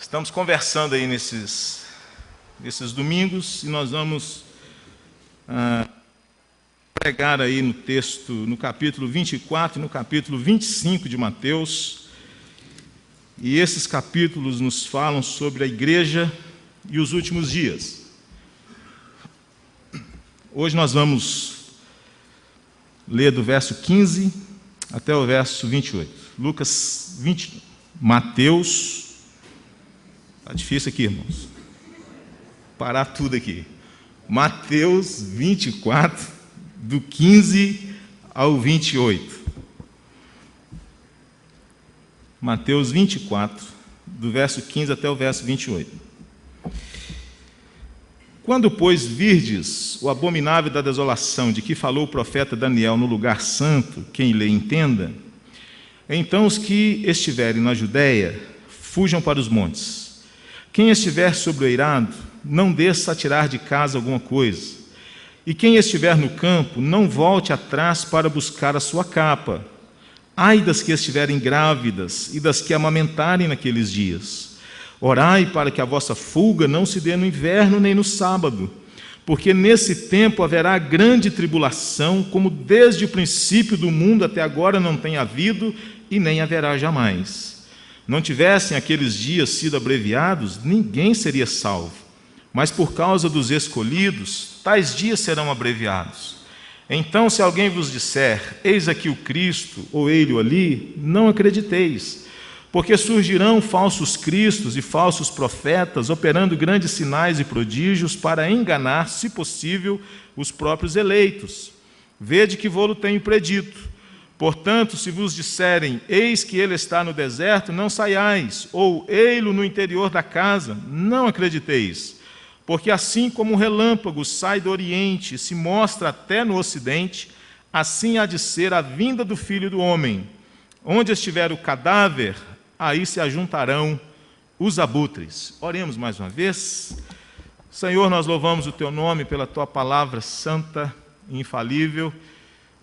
Estamos conversando aí nesses domingos e nós vamos pregar aí no texto, no capítulo 24 e no capítulo 25 de Mateus. E esses capítulos nos falam sobre a igreja e os últimos dias. Hoje nós vamos ler do verso 15 até o verso 28. Mateus. Está difícil aqui, irmãos. Parar tudo aqui. Mateus 24, do 15 ao 28. Mateus 24, do verso 15 até o verso 28. Quando, pois, virdes o abominável da desolação de que falou o profeta Daniel no lugar santo, quem lê entenda, então os que estiverem na Judéia, fujam para os montes. Quem estiver sobre o eirado, não desça a tirar de casa alguma coisa. E quem estiver no campo, não volte atrás para buscar a sua capa. Ai das que estiverem grávidas e das que amamentarem naqueles dias. Orai para que a vossa fuga não se dê no inverno nem no sábado, porque nesse tempo haverá grande tribulação, como desde o princípio do mundo até agora não tem havido e nem haverá jamais. Não tivessem aqueles dias sido abreviados, ninguém seria salvo. Mas por causa dos escolhidos, tais dias serão abreviados. Então, se alguém vos disser, eis aqui o Cristo, ou ele ali, não acrediteis, porque surgirão falsos cristos e falsos profetas, operando grandes sinais e prodígios para enganar, se possível, os próprios eleitos. Vede que vô-lo tenho predito. Portanto, se vos disserem, eis que ele está no deserto, não saiais, ou ei-lo no interior da casa, não acrediteis. Porque assim como um relâmpago sai do oriente e se mostra até no ocidente, assim há de ser a vinda do Filho do Homem. Onde estiver o cadáver, aí se ajuntarão os abutres. Oremos mais uma vez. Senhor, nós louvamos o Teu nome pela Tua palavra santa e infalível.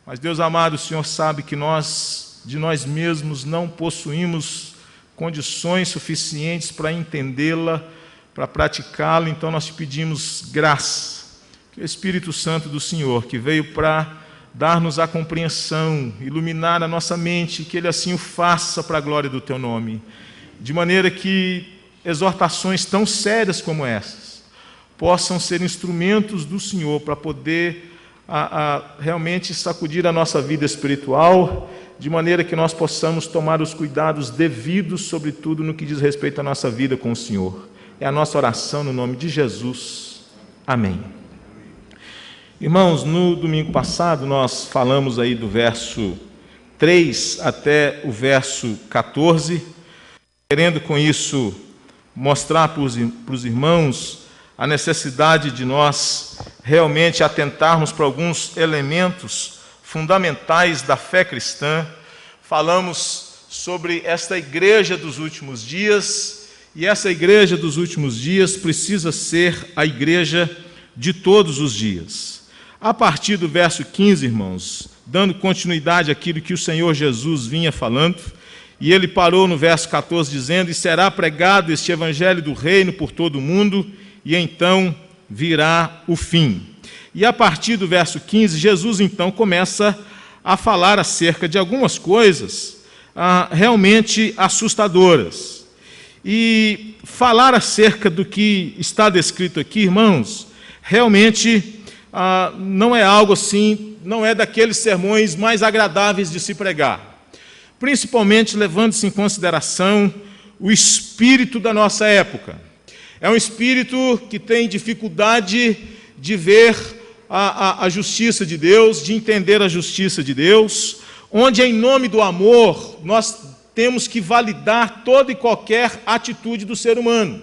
Mas, Deus amado, o Senhor sabe que nós, de nós mesmos, não possuímos condições suficientes para entendê-la, para praticá-la. Então nós te pedimos graça, que o Espírito Santo do Senhor, que veio para dar-nos a compreensão, iluminar a nossa mente, que Ele assim o faça para a glória do Teu nome, de maneira que exortações tão sérias como essas possam ser instrumentos do Senhor para poder realmente sacudir a nossa vida espiritual, de maneira que nós possamos tomar os cuidados devidos, sobretudo no que diz respeito à nossa vida com o Senhor. É a nossa oração no nome de Jesus. Amém. Irmãos, no domingo passado nós falamos aí do verso 3 até o verso 14, querendo com isso mostrar para os irmãos a necessidade de nós realmente atentarmos para alguns elementos fundamentais da fé cristã. Falamos sobre esta igreja dos últimos dias, e essa igreja dos últimos dias precisa ser a igreja de todos os dias. A partir do verso 15, irmãos, dando continuidade àquilo que o Senhor Jesus vinha falando, e ele parou no verso 14 dizendo, e será pregado este evangelho do reino por todo o mundo, e então virá o fim. E a partir do verso 15, Jesus então começa a falar acerca de algumas coisas realmente assustadoras. E falar acerca do que está descrito aqui, irmãos, realmente não é algo assim, não é daqueles sermões mais agradáveis de se pregar. Principalmente levando-se em consideração o espírito da nossa época. É um espírito que tem dificuldade de ver a justiça de Deus, de entender a justiça de Deus, onde em nome do amor nós temos que validar toda e qualquer atitude do ser humano.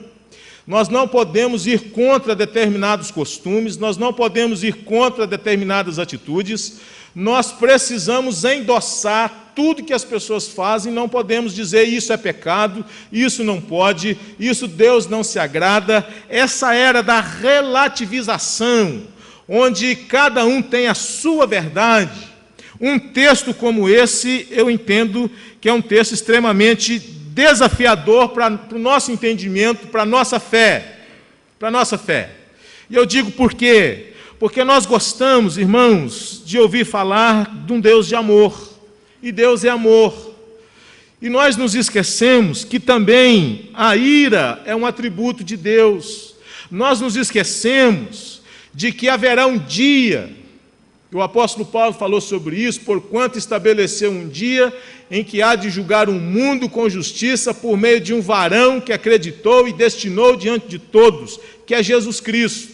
Nós não podemos ir contra determinados costumes, nós não podemos ir contra determinadas atitudes, nós precisamos endossar tudo que as pessoas fazem, não podemos dizer isso é pecado, isso não pode, isso Deus não se agrada. Essa era da relativização, onde cada um tem a sua verdade. Um texto como esse, eu entendo que é um texto extremamente desafiador para o nosso entendimento, para a nossa fé. Para a nossa fé. E eu digo por quê? Porque nós gostamos, irmãos, de ouvir falar de um Deus de amor. E Deus é amor. E nós nos esquecemos que também a ira é um atributo de Deus. Nós nos esquecemos de que haverá um dia, o apóstolo Paulo falou sobre isso, porquanto estabeleceu um dia em que há de julgar o mundo com justiça por meio de um varão que acreditou e destinou diante de todos, que é Jesus Cristo.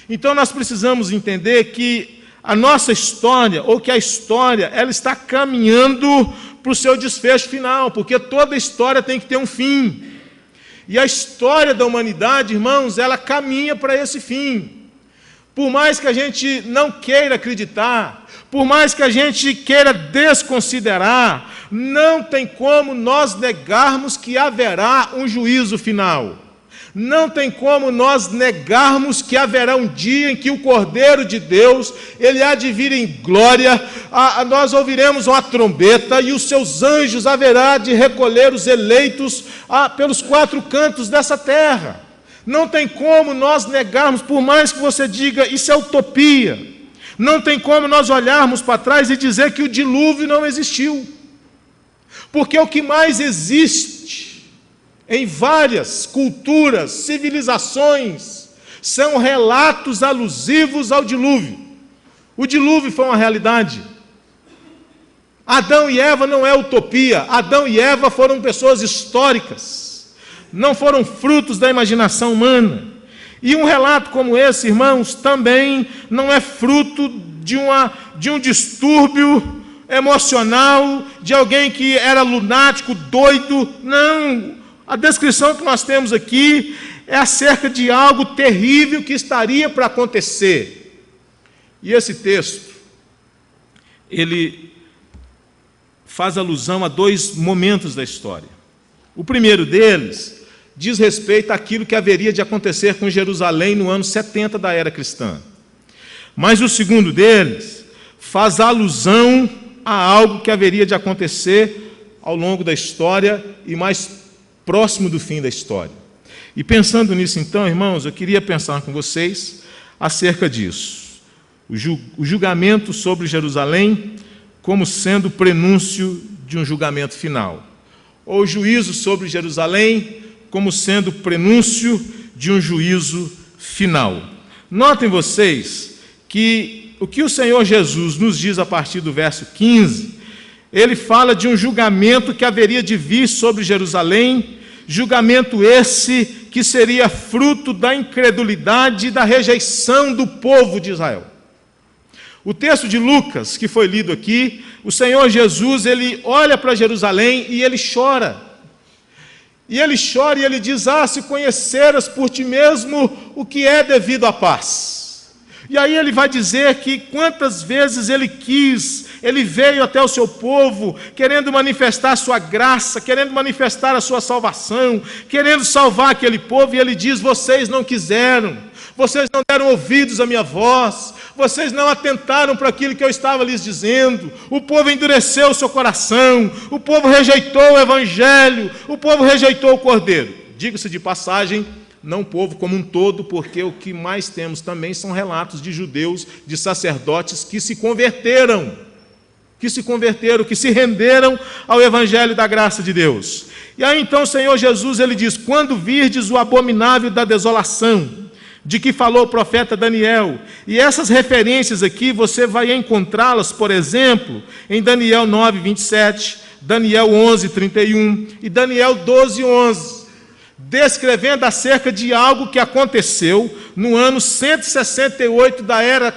Então nós precisamos entender que a nossa história, ou que a história, ela está caminhando para o seu desfecho final, porque toda história tem que ter um fim. E a história da humanidade, irmãos, ela caminha para esse fim. Por mais que a gente não queira acreditar, por mais que a gente queira desconsiderar, não tem como nós negarmos que haverá um juízo final. Não tem como nós negarmos que haverá um dia em que o Cordeiro de Deus, ele há de vir em glória, nós ouviremos uma trombeta e os seus anjos haverá de recolher os eleitos pelos 4 cantos dessa terra. Não tem como nós negarmos, por mais que você diga, isso é utopia. Não tem como nós olharmos para trás e dizer que o dilúvio não existiu. Porque o que mais existe em várias culturas, civilizações, são relatos alusivos ao dilúvio. O dilúvio foi uma realidade. Adão e Eva não é utopia. Adão e Eva foram pessoas históricas. Não foram frutos da imaginação humana. E um relato como esse, irmãos, também não é fruto de um distúrbio emocional, de alguém que era lunático, doido. Não. A descrição que nós temos aqui é acerca de algo terrível que estaria para acontecer. E esse texto, ele faz alusão a 2 momentos da história. O primeiro deles diz respeito àquilo que haveria de acontecer com Jerusalém no ano 70 da era cristã. Mas o segundo deles faz alusão a algo que haveria de acontecer ao longo da história e mais próximo do fim da história. E pensando nisso então, irmãos, eu queria pensar com vocês acerca disso. O julgamento sobre Jerusalém como sendo o prenúncio de um julgamento final. Ou o juízo sobre Jerusalém como sendo o prenúncio de um juízo final. Notem vocês que o que o Senhor Jesus nos diz a partir do verso 15, ele fala de um julgamento que haveria de vir sobre Jerusalém, julgamento esse que seria fruto da incredulidade e da rejeição do povo de Israel. O texto de Lucas, que foi lido aqui, o Senhor Jesus, ele olha para Jerusalém e ele chora. E ele chora e ele diz, se conheceras por ti mesmo o que é devido à paz. E aí ele vai dizer que quantas vezes ele quis, ele veio até o seu povo, querendo manifestar a sua graça, querendo manifestar a sua salvação, querendo salvar aquele povo, e ele diz, vocês não quiseram, vocês não deram ouvidos à minha voz, vocês não atentaram para aquilo que eu estava lhes dizendo, o povo endureceu o seu coração, o povo rejeitou o evangelho, o povo rejeitou o Cordeiro. Diga-se de passagem, não o povo como um todo, porque o que mais temos também são relatos de judeus, de sacerdotes que se converteram, que se renderam ao evangelho da graça de Deus. E aí então o Senhor Jesus, ele diz, quando virdes o abominável da desolação, de que falou o profeta Daniel, e essas referências aqui, você vai encontrá-las, por exemplo, em Daniel 9, 27, Daniel 11, 31 e Daniel 12, 11, descrevendo acerca de algo que aconteceu no ano 168 da era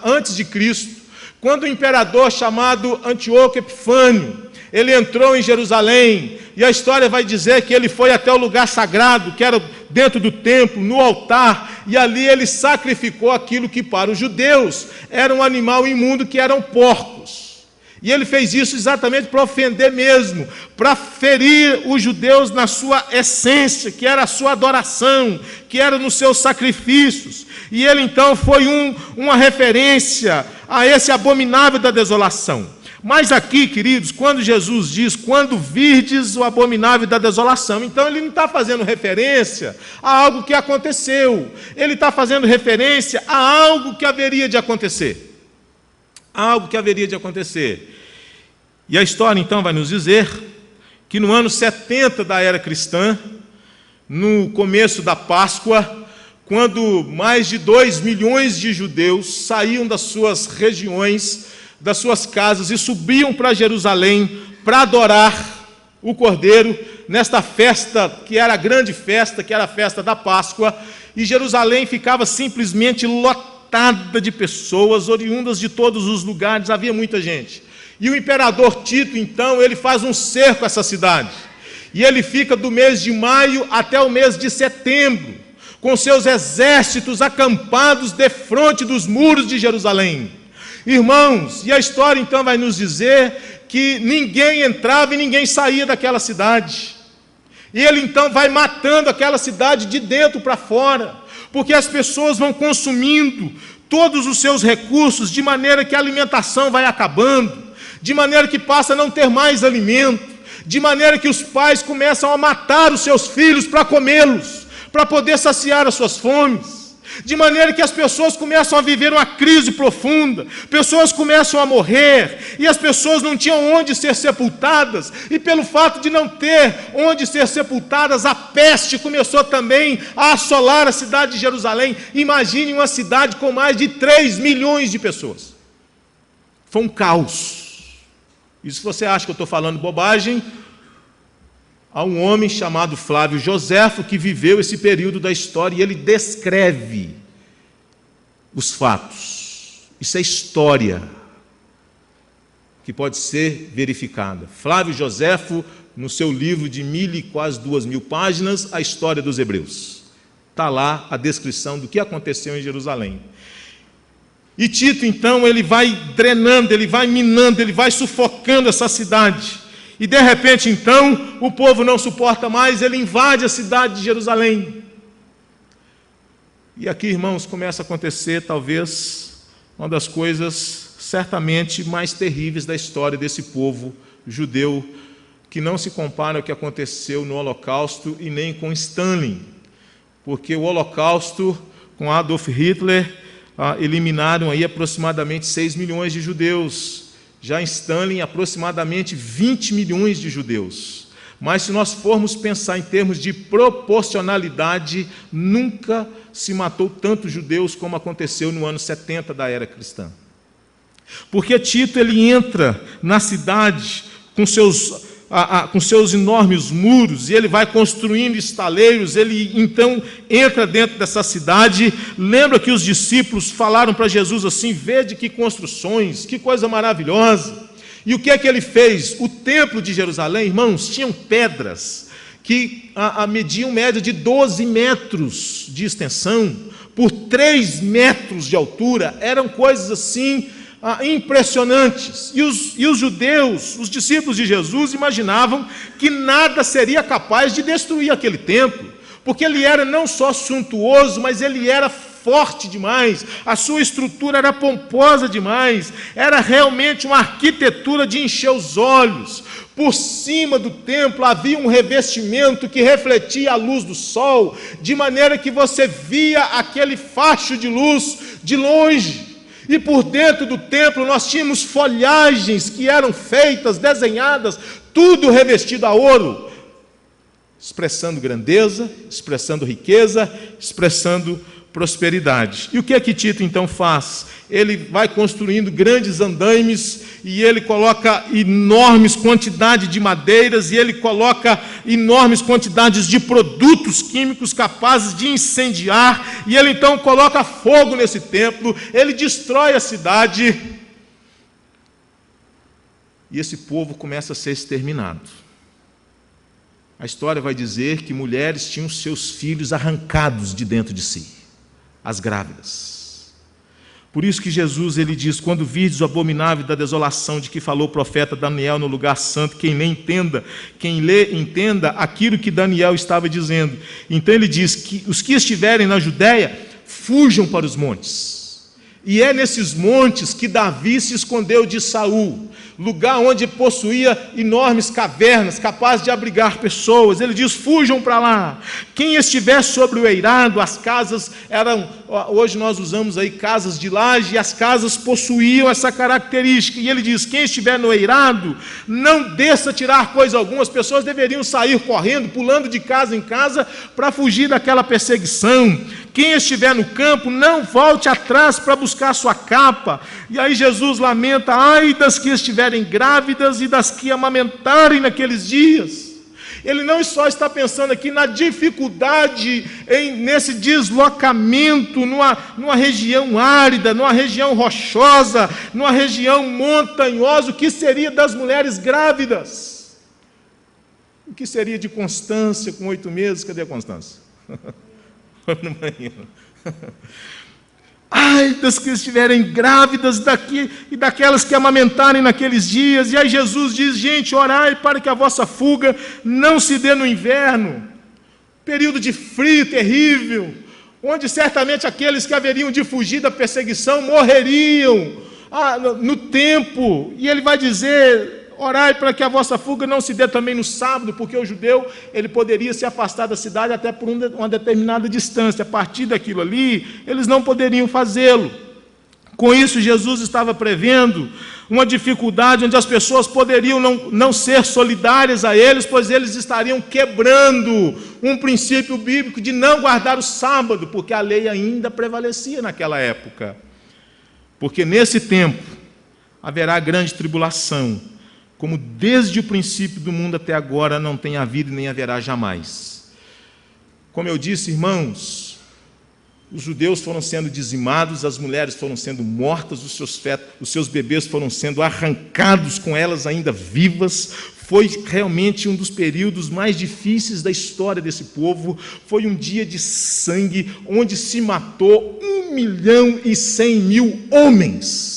antes de Cristo, quando o imperador chamado Antíoco Epifânio, ele entrou em Jerusalém, e a história vai dizer que ele foi até o lugar sagrado, que era dentro do templo, no altar, e ali ele sacrificou aquilo que para os judeus era um animal imundo, que eram porcos. E ele fez isso exatamente para ofender mesmo, para ferir os judeus na sua essência, que era a sua adoração, que era nos seus sacrifícios. E ele então foi uma referência a esse abominável da desolação. Mas aqui, queridos, quando Jesus diz, quando virdes o abominável da desolação, então ele não está fazendo referência a algo que aconteceu, ele está fazendo referência a algo que haveria de acontecer. Algo que haveria de acontecer. E a história, então, vai nos dizer que no ano 70 da era cristã, no começo da Páscoa, quando mais de 2 milhões de judeus saíam das suas regiões, das suas casas e subiam para Jerusalém para adorar o Cordeiro nesta festa, que era a grande festa, que era a festa da Páscoa, e Jerusalém ficava simplesmente lotada de pessoas, oriundas de todos os lugares, havia muita gente. E o imperador Tito, então, ele faz um cerco a essa cidade, e ele fica do mês de maio até o mês de setembro, com seus exércitos acampados defronte dos muros de Jerusalém. Irmãos, e a história então vai nos dizer que ninguém entrava e ninguém saía daquela cidade. E ele então vai matando aquela cidade de dentro para fora, porque as pessoas vão consumindo todos os seus recursos, de maneira que a alimentação vai acabando, de maneira que passa a não ter mais alimento, de maneira que os pais começam a matar os seus filhos para comê-los, para poder saciar as suas fomes, de maneira que as pessoas começam a viver uma crise profunda, pessoas começam a morrer, e as pessoas não tinham onde ser sepultadas, e pelo fato de não ter onde ser sepultadas, a peste começou também a assolar a cidade de Jerusalém. Imagine uma cidade com mais de 3 milhões de pessoas. Foi um caos. E se você acha que eu estou falando bobagem, há um homem chamado Flávio Joséfo que viveu esse período da história e ele descreve os fatos. Isso é história que pode ser verificada. Flávio Joséfo, no seu livro de quase 2.000 páginas, A História dos Hebreus. Está lá a descrição do que aconteceu em Jerusalém. E Tito, então, ele vai drenando, ele vai minando, ele vai sufocando essa cidade. E de repente, então, o povo não suporta mais, ele invade a cidade de Jerusalém. E aqui, irmãos, começa a acontecer, talvez, uma das coisas certamente mais terríveis da história desse povo judeu, que não se compara ao que aconteceu no Holocausto e nem com Stalin, porque o Holocausto, com Adolf Hitler, eliminaram aí aproximadamente 6 milhões de judeus. Já em Stalin, aproximadamente 20 milhões de judeus. Mas se nós formos pensar em termos de proporcionalidade, nunca se matou tantos judeus como aconteceu no ano 70 da era cristã. Porque Tito, ele entra na cidade com seus enormes muros, e ele vai construindo estaleiros, ele então entra dentro dessa cidade. Lembra que os discípulos falaram para Jesus assim: vede que construções, que coisa maravilhosa. E o que é que ele fez? O templo de Jerusalém, irmãos, tinham pedras que mediam média de 12 metros de extensão, por 3 metros de altura, eram coisas assim impressionantes. E os judeus, os discípulos de Jesus, imaginavam que nada seria capaz de destruir aquele templo, porque ele era não só suntuoso, mas ele era forte demais, a sua estrutura era pomposa demais, era realmente uma arquitetura de encher os olhos. Por cima do templo havia um revestimento que refletia a luz do sol, de maneira que você via aquele facho de luz de longe. E por dentro do templo nós tínhamos folhagens que eram feitas, desenhadas, tudo revestido a ouro, expressando grandeza, expressando riqueza, expressando prosperidade. E o que é que Tito então faz? Ele vai construindo grandes andaimes, e ele coloca enormes quantidades de madeiras, e ele coloca enormes quantidades de produtos químicos capazes de incendiar, e ele então coloca fogo nesse templo, ele destrói a cidade, e esse povo começa a ser exterminado. A história vai dizer que mulheres tinham seus filhos arrancados de dentro de si, as grávidas. Por isso que Jesus, ele diz: quando virdes o abominável da desolação de que falou o profeta Daniel no lugar santo, quem lê entenda aquilo que Daniel estava dizendo. Então ele diz que os que estiverem na Judéia fujam para os montes. E é nesses montes que Davi se escondeu de Saul, lugar onde possuía enormes cavernas, capazes de abrigar pessoas. Ele diz: fujam para lá. Quem estiver sobre o eirado, as casas eram, hoje nós usamos aí casas de laje, e as casas possuíam essa característica. E ele diz: quem estiver no eirado, não desça tirar coisa alguma. As pessoas deveriam sair correndo, pulando de casa em casa, para fugir daquela perseguição. Quem estiver no campo, não volte atrás para buscar sua capa. E aí Jesus lamenta: ai das que estiverem grávidas e das que amamentarem naqueles dias. Ele não só está pensando aqui na dificuldade nesse deslocamento, numa região árida, numa região rochosa, numa região montanhosa. O que seria das mulheres grávidas? O que seria de Constância com 8 meses? Cadê a Constância? Ai das que estiverem grávidas daqui e daquelas que amamentarem naqueles dias. E aí Jesus diz: gente, orai para que a vossa fuga não se dê no inverno, período de frio terrível, onde certamente aqueles que haveriam de fugir da perseguição morreriam no tempo. E ele vai dizer: orai para que a vossa fuga não se dê também no sábado, porque o judeu ele poderia se afastar da cidade até por uma determinada distância. A partir daquilo ali, eles não poderiam fazê-lo. Com isso, Jesus estava prevendo uma dificuldade onde as pessoas poderiam não ser solidárias a eles, pois eles estariam quebrando um princípio bíblico de não guardar o sábado, porque a lei ainda prevalecia naquela época. Porque nesse tempo haverá grande tribulação, como desde o princípio do mundo até agora não tem havido e nem haverá jamais. Como eu disse, irmãos, os judeus foram sendo dizimados, as mulheres foram sendo mortas, os seus bebês foram sendo arrancados com elas ainda vivas. Foi realmente um dos períodos mais difíceis da história desse povo. Foi um dia de sangue, onde se matou 1.100.000 homens.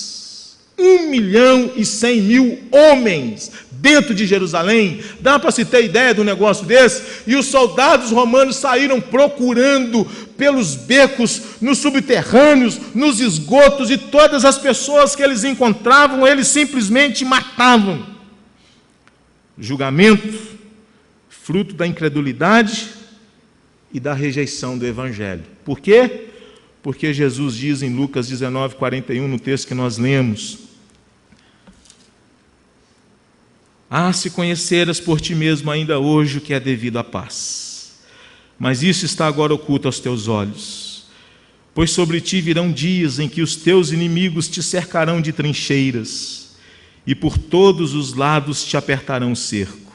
1.100.000 homens dentro de Jerusalém. Dá para se ter ideia de um negócio desse? E os soldados romanos saíram procurando pelos becos, nos subterrâneos, nos esgotos, e todas as pessoas que eles encontravam, eles simplesmente matavam. Julgamento, fruto da incredulidade e da rejeição do Evangelho. Por quê? Porque Jesus diz em Lucas 19:41, no texto que nós lemos: se conheceras por ti mesmo ainda hoje o que é devido à paz, mas isso está agora oculto aos teus olhos. Pois sobre ti virão dias em que os teus inimigos te cercarão de trincheiras, e por todos os lados te apertarão o cerco,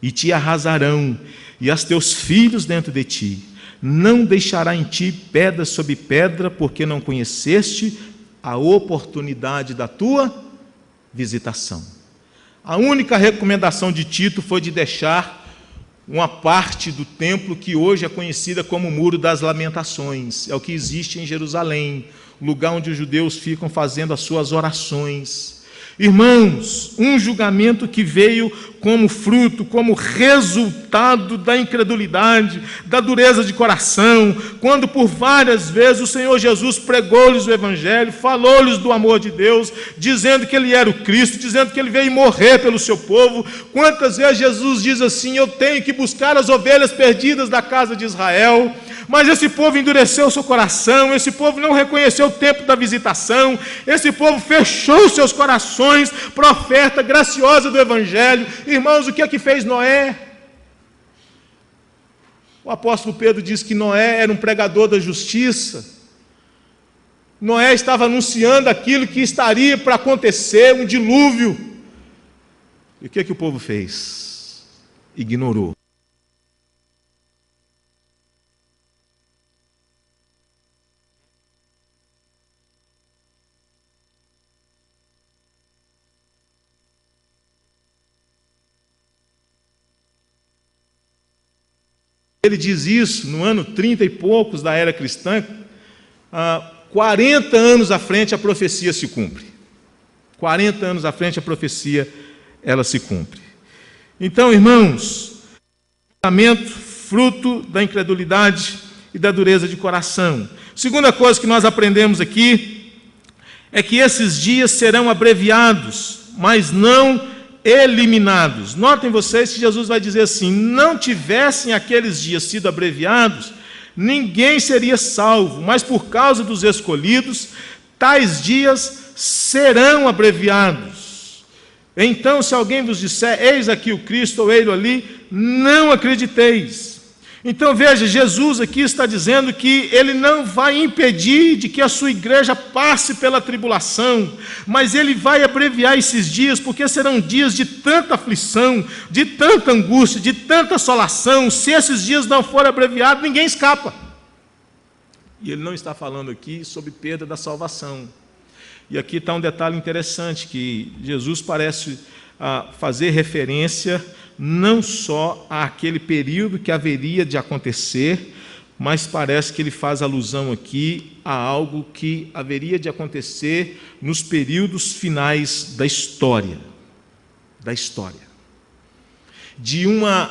e te arrasarão, e as teus filhos dentro de ti. Não deixará em ti pedra sobre pedra, porque não conheceste a oportunidade da tua visitação. A única recomendação de Tito foi de deixar uma parte do templo que hoje é conhecida como o Muro das Lamentações. É o que existe em Jerusalém, lugar onde os judeus ficam fazendo as suas orações. Irmãos, um julgamento que veio como fruto, como resultado da incredulidade, da dureza de coração, quando por várias vezes o Senhor Jesus pregou-lhes o Evangelho, falou-lhes do amor de Deus, dizendo que Ele era o Cristo, dizendo que Ele veio morrer pelo seu povo. Quantas vezes Jesus diz assim: eu tenho que buscar as ovelhas perdidas da casa de Israel. Mas esse povo endureceu o seu coração, esse povo não reconheceu o tempo da visitação, esse povo fechou seus corações para a oferta graciosa do Evangelho. Irmãos, o que é que fez Noé? O apóstolo Pedro diz que Noé era um pregador da justiça. Noé estava anunciando aquilo que estaria para acontecer, um dilúvio. E o que é que o povo fez? Ignorou. Ele diz isso no ano 30 e poucos da era cristã. 40 anos à frente a profecia se cumpre. 40 anos à frente a profecia ela se cumpre. Então, irmãos, julgamento fruto da incredulidade e da dureza de coração. Segunda coisa que nós aprendemos aqui é que esses dias serão abreviados, mas não eliminados. Notem vocês que Jesus vai dizer assim: não tivessem aqueles dias sido abreviados, ninguém seria salvo, mas por causa dos escolhidos, tais dias serão abreviados. Então, se alguém vos disser, eis aqui o Cristo, ou ele ali, não acrediteis. Então veja, Jesus aqui está dizendo que ele não vai impedir de que a sua igreja passe pela tribulação, mas ele vai abreviar esses dias, porque serão dias de tanta aflição, de tanta angústia, de tanta assolação. Se esses dias não forem abreviados, ninguém escapa. E ele não está falando aqui sobre perda da salvação. E aqui está um detalhe interessante, que Jesus parece fazer referência não só àquele período que haveria de acontecer, mas parece que ele faz alusão aqui a algo que haveria de acontecer nos períodos finais da história. De uma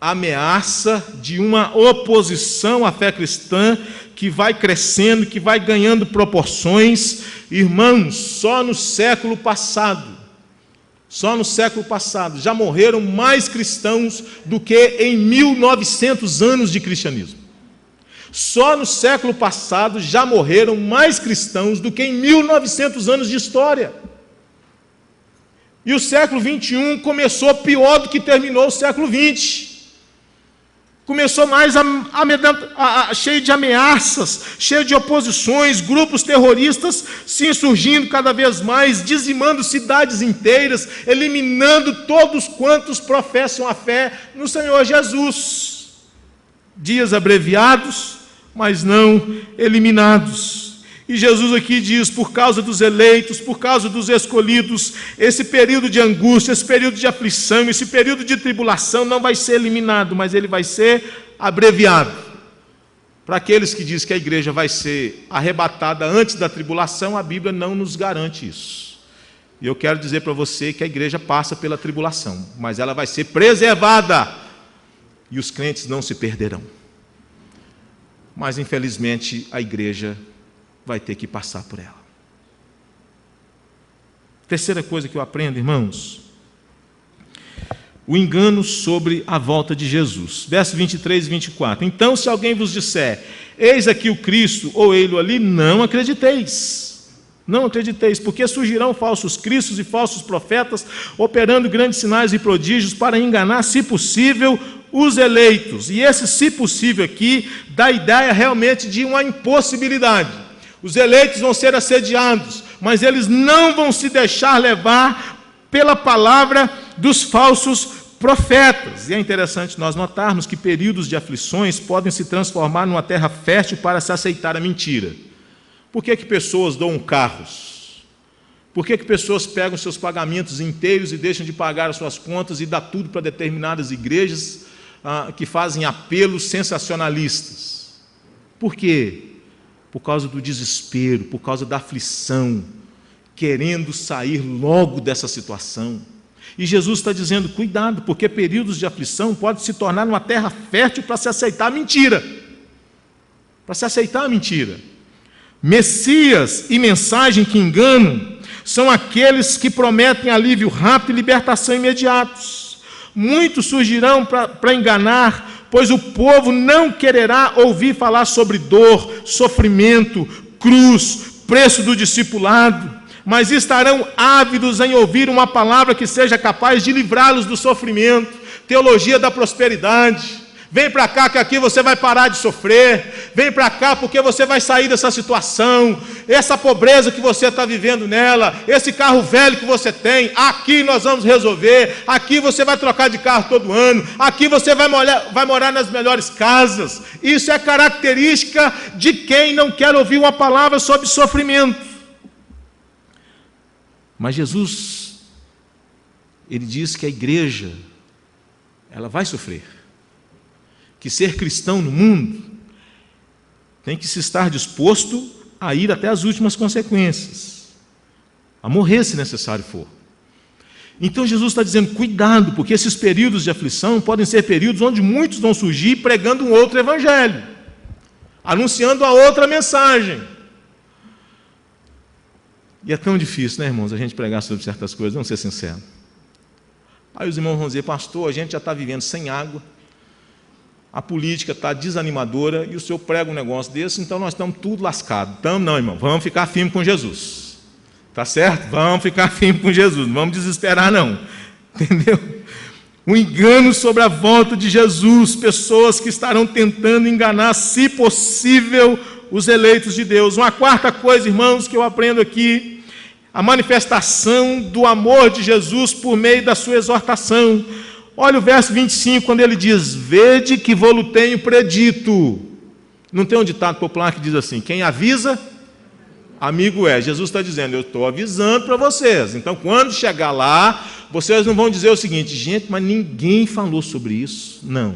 ameaça, de uma oposição à fé cristã que vai crescendo, que vai ganhando proporções. Irmãos, só no século passado já morreram mais cristãos do que em 1900 anos de cristianismo. Só no século passado já morreram mais cristãos do que em 1900 anos de história. E o século 21 começou pior do que terminou o século 20. Começou mais cheio de ameaças, cheio de oposições, grupos terroristas se insurgindo cada vez mais, dizimando cidades inteiras, eliminando todos quantos professam a fé no Senhor Jesus. Dias abreviados, mas não eliminados. E Jesus aqui diz, por causa dos eleitos, por causa dos escolhidos, esse período de angústia, esse período de aflição, esse período de tribulação não vai ser eliminado, mas ele vai ser abreviado. Para aqueles que dizem que a igreja vai ser arrebatada antes da tribulação, a Bíblia não nos garante isso. E eu quero dizer para você que a igreja passa pela tribulação, mas ela vai ser preservada, e os crentes não se perderão. Mas, infelizmente, a igreja vai ter que passar por ela. Terceira coisa que eu aprendo, irmãos, o engano sobre a volta de Jesus. Verso 23 e 24. Então, se alguém vos disser, eis aqui o Cristo, ou ele ali, não acrediteis. Não acrediteis, porque surgirão falsos cristos e falsos profetas, operando grandes sinais e prodígios para enganar, se possível, os eleitos. E esse se possível aqui dá a ideia realmente de uma impossibilidade. Os eleitos vão ser assediados, mas eles não vão se deixar levar pela palavra dos falsos profetas. E é interessante nós notarmos que períodos de aflições podem se transformar numa terra fértil para se aceitar a mentira. Por que pessoas doam carros? Por que pessoas pegam seus pagamentos inteiros e deixam de pagar as suas contas e dá tudo para determinadas igrejas que fazem apelos sensacionalistas? Por quê? Por causa do desespero, por causa da aflição, querendo sair logo dessa situação. E Jesus está dizendo, cuidado, porque períodos de aflição podem se tornar uma terra fértil para se aceitar a mentira. Para se aceitar a mentira. Messias e mensagem que enganam são aqueles que prometem alívio rápido e libertação imediatos. Muitos surgirão para enganar, pois o povo não quererá ouvir falar sobre dor, sofrimento, cruz, preço do discipulado, mas estarão ávidos em ouvir uma palavra que seja capaz de livrá-los do sofrimento, teologia da prosperidade. Vem para cá que aqui você vai parar de sofrer, vem para cá porque você vai sair dessa situação, essa pobreza que você está vivendo nela, esse carro velho que você tem, aqui nós vamos resolver, aqui você vai trocar de carro todo ano, aqui você vai morar nas melhores casas. Isso é característica de quem não quer ouvir uma palavra sobre sofrimento. Mas Jesus, ele diz que a igreja, ela vai sofrer. Que ser cristão no mundo tem que se estar disposto a ir até as últimas consequências, a morrer se necessário for. Então Jesus está dizendo, cuidado, porque esses períodos de aflição podem ser períodos onde muitos vão surgir pregando um outro evangelho, anunciando a outra mensagem. E é tão difícil, né, irmãos, a gente pregar sobre certas coisas, vamos ser sinceros. Aí os irmãos vão dizer, pastor, a gente já está vivendo sem água, a política está desanimadora, e o senhor prega um negócio desse, então nós estamos tudo lascados. Então, não, irmão, vamos ficar firme com Jesus. Tá certo? Vamos ficar firme com Jesus, não vamos desesperar, não. Entendeu? Um engano sobre a volta de Jesus, pessoas que estarão tentando enganar, se possível, os eleitos de Deus. Uma quarta coisa, irmãos, que eu aprendo aqui, a manifestação do amor de Jesus por meio da sua exortação. Olha o verso 25, quando ele diz, vede que vou-lo tenho predito. Não tem um ditado popular que diz assim, quem avisa, amigo é. Jesus está dizendo, eu estou avisando para vocês. Então, quando chegar lá, vocês não vão dizer o seguinte, gente, mas ninguém falou sobre isso. Não.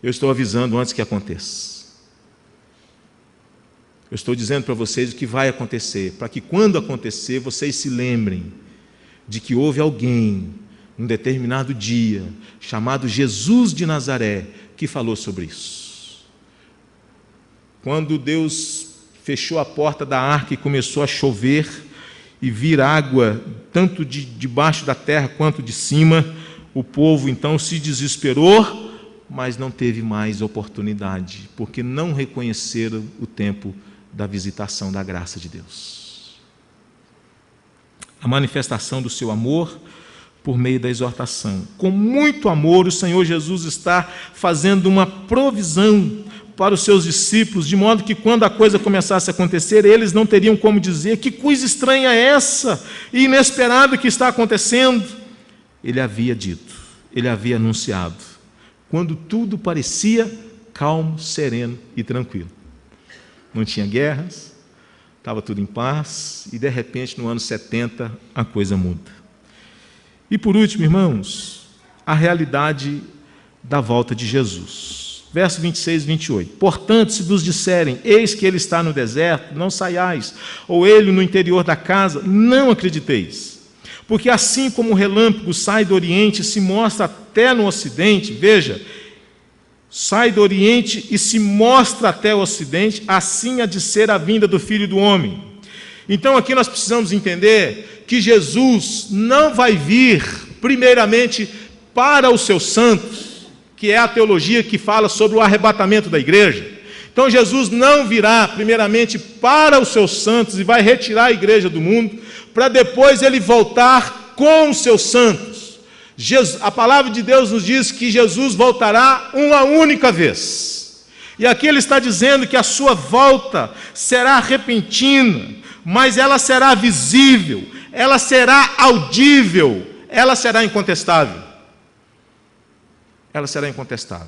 Eu estou avisando antes que aconteça. Eu estou dizendo para vocês o que vai acontecer, para que quando acontecer, vocês se lembrem de que houve alguém, num determinado dia, chamado Jesus de Nazaré, que falou sobre isso. Quando Deus fechou a porta da arca e começou a chover e vir água, tanto de debaixo da terra quanto de cima, o povo então se desesperou, mas não teve mais oportunidade, porque não reconheceram o tempo da visitação da graça de Deus. A manifestação do seu amor por meio da exortação. Com muito amor, o Senhor Jesus está fazendo uma provisão para os seus discípulos, de modo que quando a coisa começasse a acontecer, eles não teriam como dizer, que coisa estranha é essa e inesperada que está acontecendo. Ele havia dito, ele havia anunciado, quando tudo parecia calmo, sereno e tranquilo. Não tinha guerras, estava tudo em paz, e de repente, no ano 70, a coisa muda. E por último, irmãos, a realidade da volta de Jesus. Verso 26 e 28. Portanto, se vos disserem, eis que ele está no deserto, não saiais, ou ele no interior da casa, não acrediteis. Porque assim como o relâmpago sai do Oriente e se mostra até no Ocidente, veja, sai do Oriente e se mostra até o Ocidente, assim há de ser a vinda do Filho do Homem. Então aqui nós precisamos entender que Jesus não vai vir, primeiramente, para os seus santos, que é a teologia que fala sobre o arrebatamento da igreja. Então Jesus não virá, primeiramente, para os seus santos e vai retirar a igreja do mundo, para depois ele voltar com os seus santos. A palavra de Deus nos diz que Jesus voltará uma única vez. E aqui ele está dizendo que a sua volta será repentina, mas ela será visível, ela será audível, ela será incontestável. Ela será incontestável.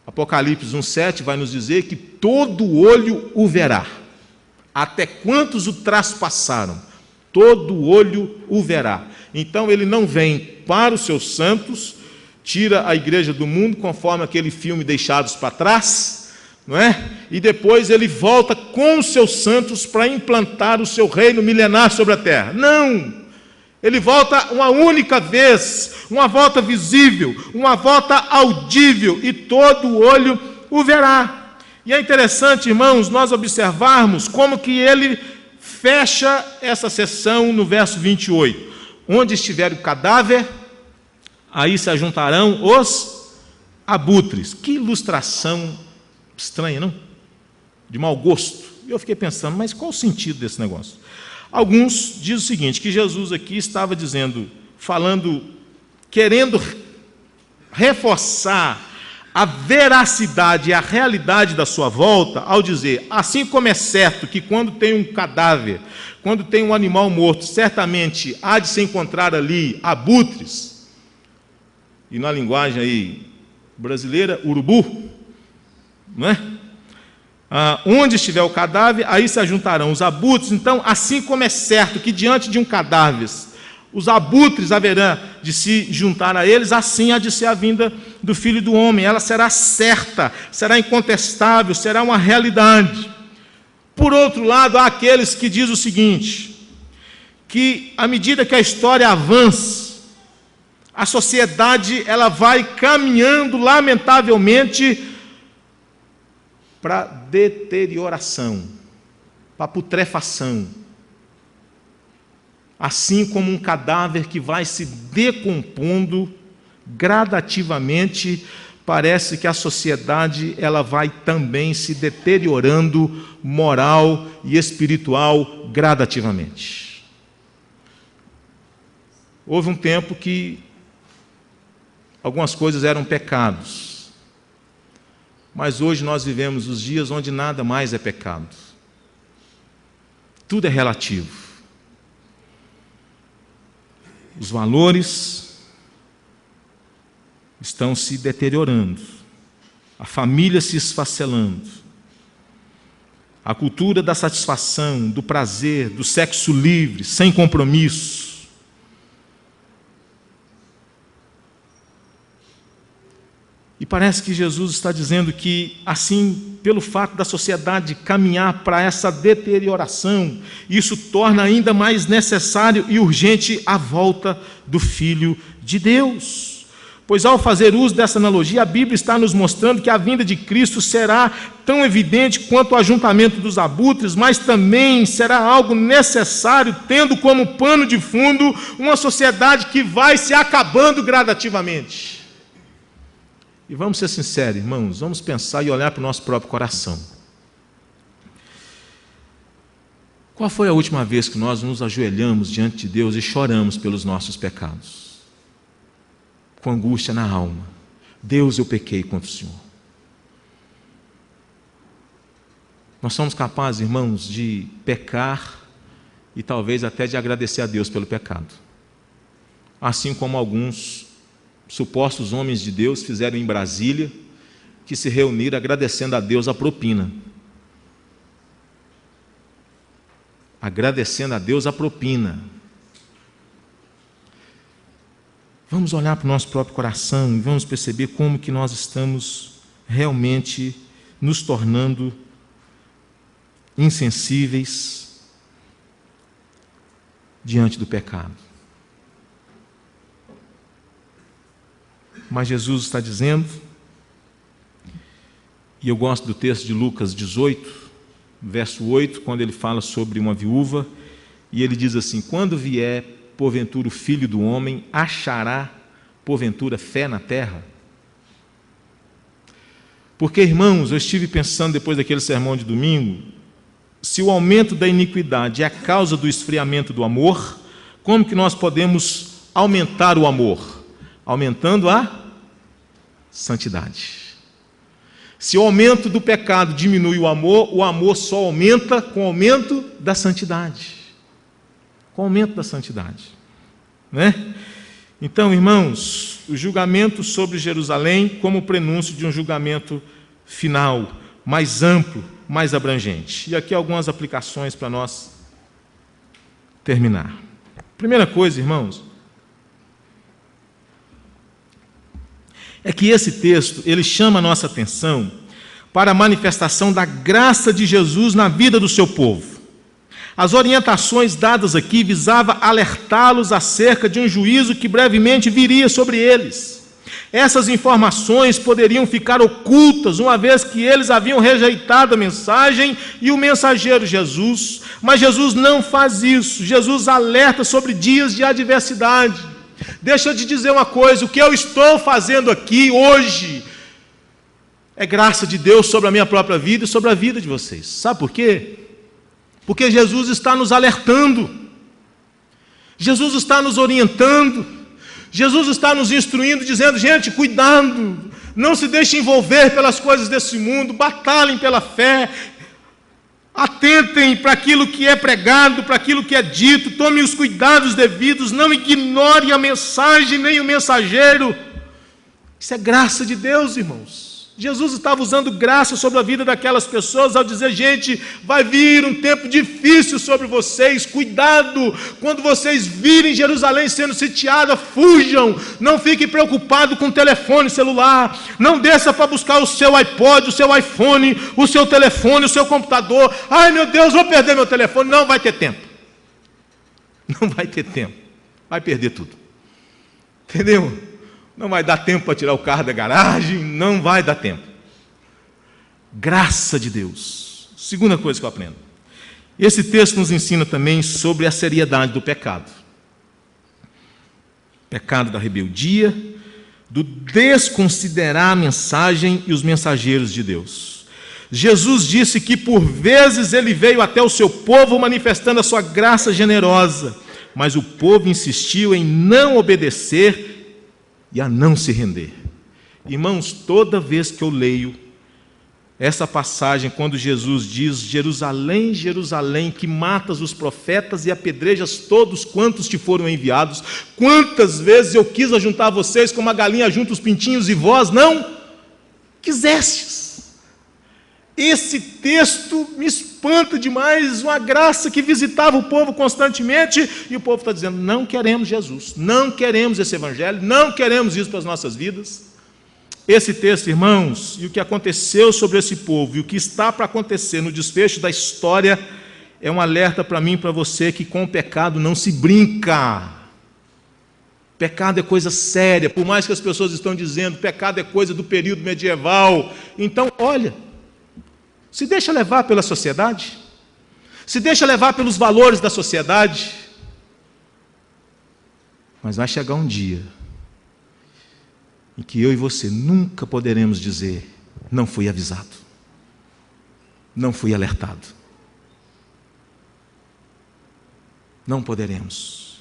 Apocalipse 1,7 vai nos dizer que todo olho o verá. Até quantos o traspassaram, todo olho o verá. Então ele não vem para os seus santos, tira a igreja do mundo, conforme aquele filme Deixados para Trás, não é? E depois ele volta com os seus santos para implantar o seu reino milenar sobre a terra. Não! Ele volta uma única vez, uma volta visível, uma volta audível, e todo olho o verá. E é interessante, irmãos, nós observarmos como que ele fecha essa sessão no verso 28. Onde estiver o cadáver, aí se ajuntarão os abutres. Que ilustração estranha, não? De mau gosto. E eu fiquei pensando, mas qual o sentido desse negócio? Alguns dizem o seguinte, que Jesus aqui estava dizendo, falando, querendo reforçar a veracidade e a realidade da sua volta, ao dizer, assim como é certo que quando tem um cadáver, quando tem um animal morto, certamente há de se encontrar ali abutres, e na linguagem aí brasileira, urubu, não é? Onde estiver o cadáver, aí se ajuntarão os abutres. Então, assim como é certo que diante de um cadáver os abutres haverão de se juntar a eles, assim há de ser a vinda do Filho do Homem. Ela será certa, será incontestável, será uma realidade. Por outro lado, há aqueles que dizem o seguinte, que à medida que a história avança, a sociedade ela vai caminhando, lamentavelmente, para deterioração, para putrefação. assim como um cadáver que vai se decompondo gradativamente, parece que a sociedade ela vai também se deteriorando moral e espiritual gradativamente. Houve um tempo que algumas coisas eram pecados, mas hoje nós vivemos os dias onde nada mais é pecado. Tudo é relativo. Os valores estão se deteriorando, a família se esfacelando, a cultura da satisfação, do prazer, do sexo livre, sem compromisso. E parece que Jesus está dizendo que, assim, pelo fato da sociedade caminhar para essa deterioração, isso torna ainda mais necessário e urgente a volta do Filho de Deus. Pois, ao fazer uso dessa analogia, a Bíblia está nos mostrando que a vinda de Cristo será tão evidente quanto o ajuntamento dos abutres, mas também será algo necessário, tendo como pano de fundo uma sociedade que vai se acabando gradativamente. E vamos ser sinceros, irmãos, vamos pensar e olhar para o nosso próprio coração. Qual foi a última vez que nós nos ajoelhamos diante de Deus e choramos pelos nossos pecados? Com angústia na alma. Deus, eu pequei contra o Senhor. Nós somos capazes, irmãos, de pecar e talvez até de agradecer a Deus pelo pecado. Assim como alguns supostos homens de Deus fizeram em Brasília, que se reuniram agradecendo a Deus a propina. Agradecendo a Deus a propina. Vamos olhar para o nosso próprio coração e vamos perceber como que nós estamos realmente nos tornando insensíveis diante do pecado. Mas Jesus está dizendo, e eu gosto do texto de Lucas 18, verso 8, quando ele fala sobre uma viúva, e ele diz assim: quando vier porventura o Filho do Homem, achará porventura fé na terra? Porque, irmãos, eu estive pensando depois daquele sermão de domingo, se o aumento da iniquidade é a causa do esfriamento do amor, como que nós podemos aumentar o amor? Aumentando a santidade. Se o aumento do pecado diminui o amor só aumenta com o aumento da santidade. Com o aumento da santidade. Né? Então, irmãos, o julgamento sobre Jerusalém como prenúncio de um julgamento final, mais amplo, mais abrangente. E aqui algumas aplicações para nós terminar. Primeira coisa, irmãos, é que esse texto, ele chama a nossa atenção para a manifestação da graça de Jesus na vida do seu povo. As orientações dadas aqui visavam alertá-los acerca de um juízo que brevemente viria sobre eles. Essas informações poderiam ficar ocultas, uma vez que eles haviam rejeitado a mensagem e o mensageiro Jesus, mas Jesus não faz isso. Jesus alerta sobre dias de adversidade. Deixa eu te dizer uma coisa, o que eu estou fazendo aqui hoje é graça de Deus sobre a minha própria vida e sobre a vida de vocês. Sabe por quê? Porque Jesus está nos alertando, Jesus está nos orientando, Jesus está nos instruindo, dizendo: gente, cuidado, não se deixe envolver pelas coisas desse mundo, batalhem pela fé, atentem para aquilo que é pregado, para aquilo que é dito, tomem os cuidados devidos, não ignorem a mensagem nem o mensageiro. Isso é graça de Deus, irmãos. Jesus estava usando graça sobre a vida daquelas pessoas ao dizer: gente, vai vir um tempo difícil sobre vocês, cuidado, quando vocês virem Jerusalém sendo sitiada, fujam, não fiquem preocupados com o telefone celular, não desça para buscar o seu iPod, o seu iPhone, o seu telefone, o seu computador. Ai meu Deus, vou perder meu telefone. Não vai ter tempo, não vai ter tempo, vai perder tudo, entendeu? Não vai dar tempo para tirar o carro da garagem, não vai dar tempo. Graça de Deus. Segunda coisa que eu aprendo. Esse texto nos ensina também sobre a seriedade do pecado. Pecado da rebeldia, do desconsiderar a mensagem e os mensageiros de Deus. Jesus disse que por vezes ele veio até o seu povo manifestando a sua graça generosa, mas o povo insistiu em não obedecer e a não se render. Irmãos, toda vez que eu leio essa passagem, quando Jesus diz: Jerusalém, Jerusalém, que matas os profetas e apedrejas todos quantos te foram enviados, quantas vezes eu quis ajuntar vocês como a galinha junta os pintinhos e vós não quisestes. Esse texto me espanta demais, uma graça que visitava o povo constantemente, e o povo está dizendo: não queremos Jesus, não queremos esse evangelho, não queremos isso para as nossas vidas. Esse texto, irmãos, e o que aconteceu sobre esse povo, e o que está para acontecer no desfecho da história, é um alerta para mim e para você que com o pecado não se brinca. Pecado é coisa séria, por mais que as pessoas estão dizendo, pecado é coisa do período medieval. Então, olha, se deixa levar pela sociedade, se deixa levar pelos valores da sociedade, mas vai chegar um dia em que eu e você nunca poderemos dizer: não fui avisado, não fui alertado. Não poderemos.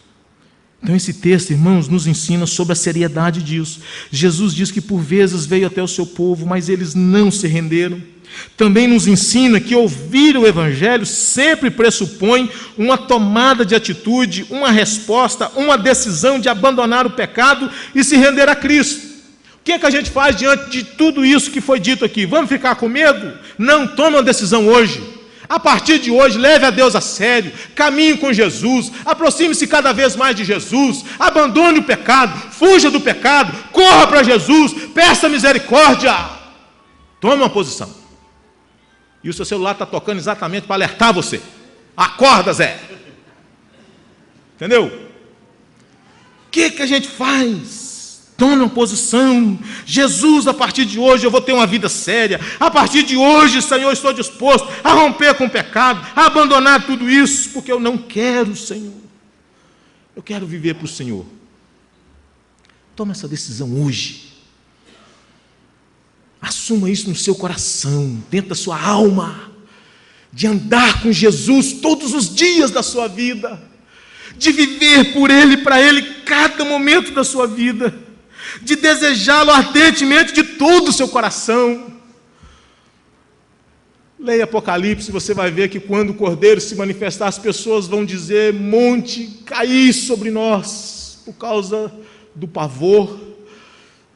Então esse texto, irmãos, nos ensina sobre a seriedade disso. Jesus diz que por vezes veio até o seu povo, mas eles não se renderam. Também nos ensina que ouvir o Evangelho sempre pressupõe uma tomada de atitude, uma resposta, uma decisão de abandonar o pecado e se render a Cristo. O que é que a gente faz diante de tudo isso que foi dito aqui? Vamos ficar com medo? Não, tome uma decisão hoje. A partir de hoje, leve a Deus a sério, caminhe com Jesus, aproxime-se cada vez mais de Jesus, abandone o pecado, fuja do pecado, corra para Jesus, peça misericórdia. Tome uma posição. E o seu celular está tocando exatamente para alertar você. Acorda, Zé. Entendeu? O que a gente faz? Tome uma posição. Jesus, a partir de hoje eu vou ter uma vida séria. A partir de hoje, Senhor, estou disposto a romper com o pecado, a abandonar tudo isso, porque eu não quero, Senhor. Eu quero viver para o Senhor. Tome essa decisão hoje. Assuma isso no seu coração, dentro da sua alma, de andar com Jesus todos os dias da sua vida, de viver por Ele, para Ele, cada momento da sua vida, de desejá-lo ardentemente de todo o seu coração. Leia Apocalipse, você vai ver que quando o Cordeiro se manifestar, as pessoas vão dizer: monte cair sobre nós, por causa do pavor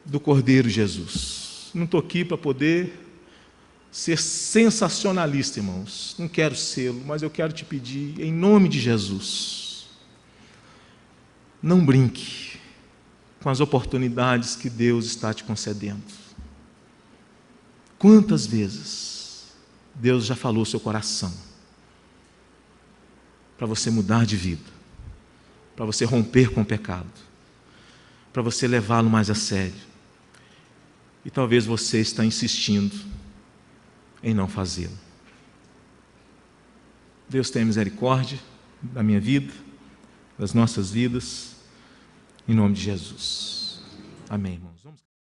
do Cordeiro Jesus. Não estou aqui para poder ser sensacionalista, irmãos. Não quero sê-lo, mas eu quero te pedir, em nome de Jesus, não brinque com as oportunidades que Deus está te concedendo. Quantas vezes Deus já falou ao seu coração para você mudar de vida, para você romper com o pecado, para você levá-lo mais a sério. E talvez você está insistindo em não fazê-lo. Deus tenha misericórdia da minha vida, das nossas vidas, em nome de Jesus. Amém, irmãos.